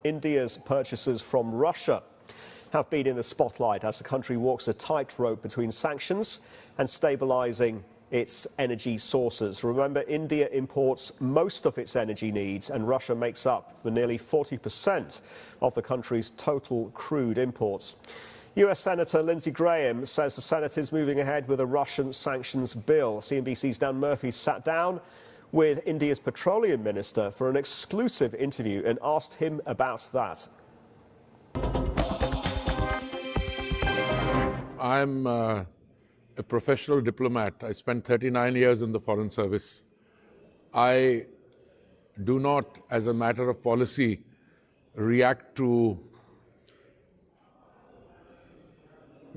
India's purchases from Russia have been in the spotlight as the country walks a tightrope between sanctions and stabilising its energy sources. Remember, India imports most of its energy needs, and Russia makes up for nearly 40% of the country's total crude imports. US Senator Lindsey Graham says the Senate is moving ahead with a Russian sanctions bill. CNBC's Dan Murphy sat down with India's Petroleum Minister for an exclusive interview and asked him about that. I'm a professional diplomat. I spent 39 years in the Foreign Service. I do not, as a matter of policy, react to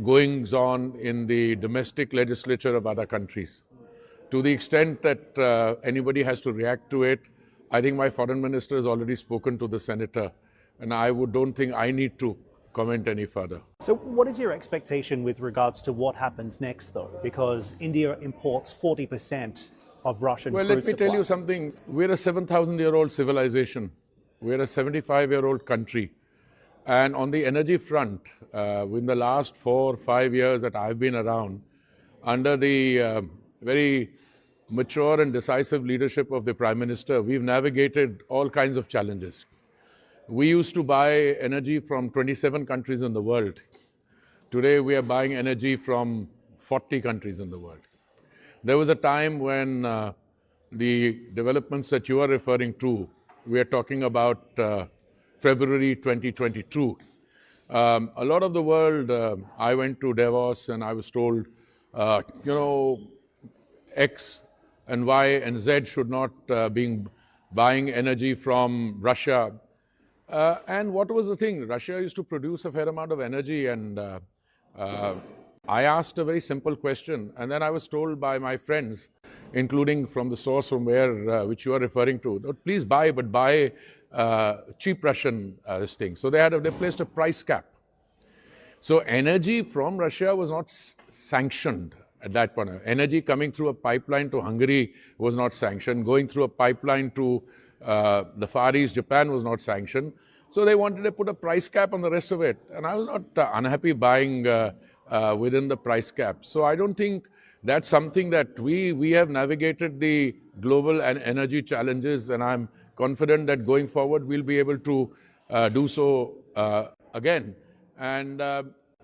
goings-on in the domestic legislature of other countries. To the extent that anybody has to react to it, I think my foreign minister has already spoken to the senator, and I don't think I need to comment any further. So what is your expectation with regards to what happens next, though? Because India imports 40% of Russian crude supply. Well, let me tell you something. We're a 7,000-year-old civilization. We're a 75-year-old country. And on the energy front, in the last 4 or 5 years that I've been around, under the very mature and decisive leadership of the Prime Minister, we've navigated all kinds of challenges. We used to buy energy from 27 countries in the world. Today, we are buying energy from 40 countries in the world. There was a time when the developments that you are referring to, we are talking about February 2022. A lot of the world, I went to Davos and I was told, X and Y and Z should not be buying energy from Russia. And what was the thing? Russia used to produce a fair amount of energy, and I asked a very simple question, and then I was told by my friends, including from the source from where which you are referring to, please buy, but buy cheap Russian this thing. So they placed a price cap. So energy from Russia was not sanctioned at that point. Energy coming through a pipeline to Hungary was not sanctioned. Going through a pipeline to the Far East, Japan, was not sanctioned. So they wanted to put a price cap on the rest of it. And I was not unhappy buying within the price cap. So I don't think that's something that we have navigated the global and energy challenges, and I'm confident that going forward we'll be able to do so again. And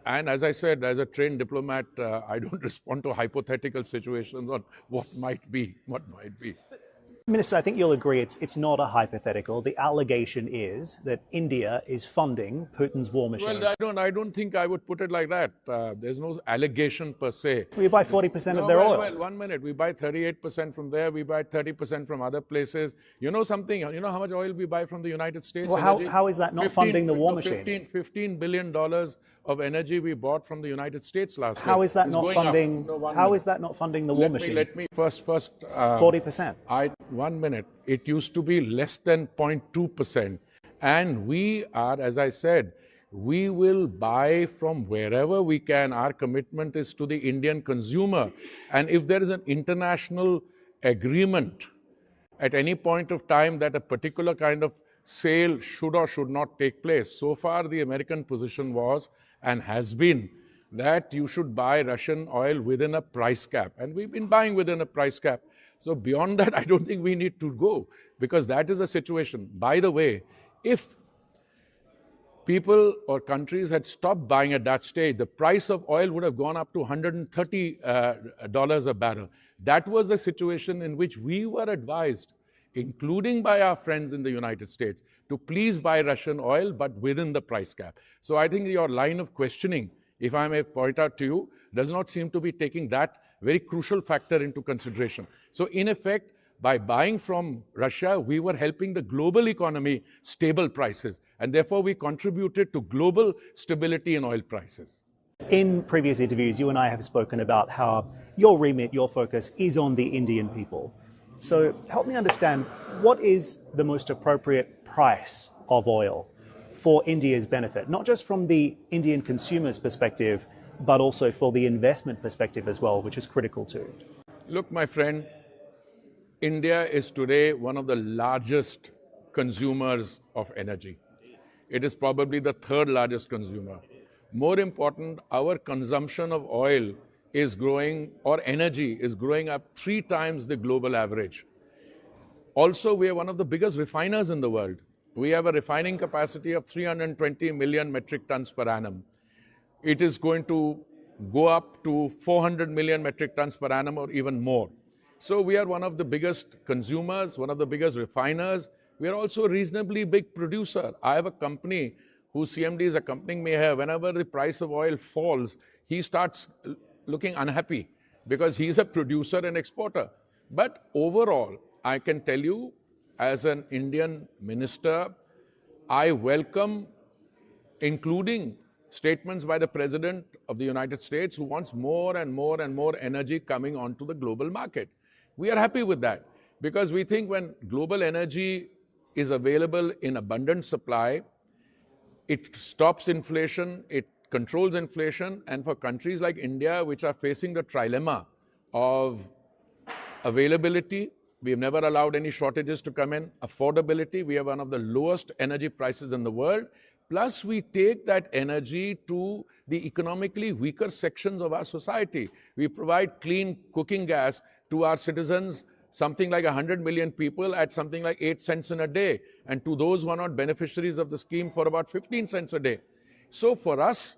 as I said, as a trained diplomat, I don't respond to hypothetical situations on what might be. Minister, I think you'll agree it's not a hypothetical. The allegation is that India is funding Putin's war machine. Well, I don't think I would put it like that. There's no allegation per se. We buy 40% of their oil. Well, 1 minute. We buy 38% from there. We buy 30% from other places. You know something? You know how much oil we buy from the United States? Well, how is that not funding the war machine? $15 billion of energy we bought from the United States last year. How is that not funding? How is that not funding the war machine? Let me first. 40%. 1 minute. It used to be less than 0.2%. And we are, as I said, we will buy from wherever we can. Our commitment is to the Indian consumer. And if there is an international agreement at any point of time that a particular kind of sale should or should not take place, so far the American position was and has been that you should buy Russian oil within a price cap. And we've been buying within a price cap. So beyond that, I don't think we need to go, because that is a situation. By the way, if people or countries had stopped buying at that stage, the price of oil would have gone up to $130 a barrel. That was the situation in which we were advised, including by our friends in the United States, to please buy Russian oil, but within the price cap. So I think your line of questioning, if I may point out to you, does not seem to be taking that very crucial factor into consideration. So in effect, by buying from Russia, we were helping the global economy stable prices, and therefore we contributed to global stability in oil prices. In previous interviews, you and I have spoken about how your remit, your focus is on the Indian people. So help me understand, what is the most appropriate price of oil for India's benefit, not just from the Indian consumer's perspective, but also for the investment perspective as well, which is critical too? Look, my friend, India is today one of the largest consumers of energy. It is probably the third largest consumer. More important, our consumption of oil is growing, or energy is growing up 3 times the global average. Also, we are one of the biggest refiners in the world. We have a refining capacity of 320 million metric tons per annum. It is going to go up to 400 million metric tons per annum or even more. So we are one of the biggest consumers, one of the biggest refiners. We are also a reasonably big producer. I have a company whose CMD is accompanying me here. Whenever the price of oil falls, he starts looking unhappy because he's a producer and exporter. But overall, I can tell you, as an Indian minister, I welcome including statements by the President of the United States who wants more and more and more energy coming onto the global market. We are happy with that because we think when global energy is available in abundant supply, it stops inflation, it controls inflation, and for countries like India, which are facing the trilemma of availability, we have never allowed any shortages to come in. Affordability, we have one of the lowest energy prices in the world. Plus, we take that energy to the economically weaker sections of our society. We provide clean cooking gas to our citizens, something like 100 million people at something like 8 cents in a day. And to those who are not beneficiaries of the scheme for about 15 cents a day. So for us,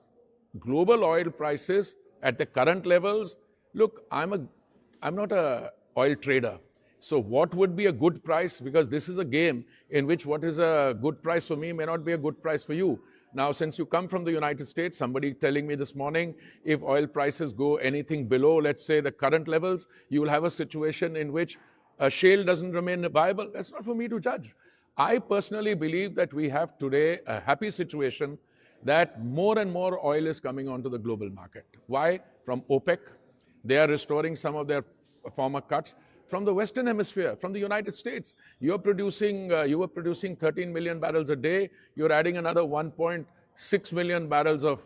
global oil prices at the current levels, look, I'm not an oil trader. So what would be a good price? Because this is a game in which what is a good price for me may not be a good price for you. Now, since you come from the United States, somebody telling me this morning, if oil prices go anything below, let's say, the current levels, you will have a situation in which shale doesn't remain viable. That's not for me to judge. I personally believe that we have today a happy situation that more and more oil is coming onto the global market. Why? From OPEC. They are restoring some of their former cuts. From the Western Hemisphere, from the United States, you were producing 13 million barrels a day. You're adding another 1.6 million barrels of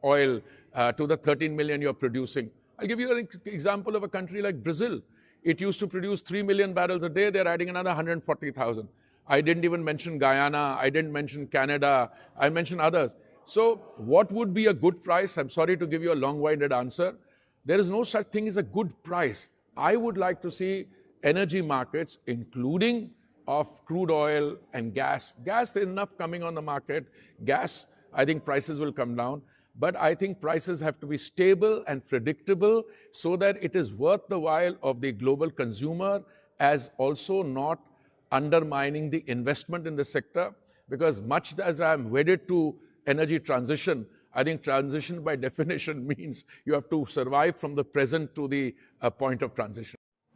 oil to the 13 million you're producing. I'll give you an example of a country like Brazil. It used to produce 3 million barrels a day. They're adding another 140,000. I didn't even mention Guyana. I didn't mention Canada. I mentioned others. So what would be a good price? I'm sorry to give you a long-winded answer. There is no such thing as a good price. I would like to see energy markets, including of crude oil and gas. Gas, there's enough coming on the market. Gas, I think prices will come down. But I think prices have to be stable and predictable so that it is worth the while of the global consumer, as also not undermining the investment in the sector. Because much as I'm wedded to energy transition, I think transition by definition means you have to survive from the present to the point of transition.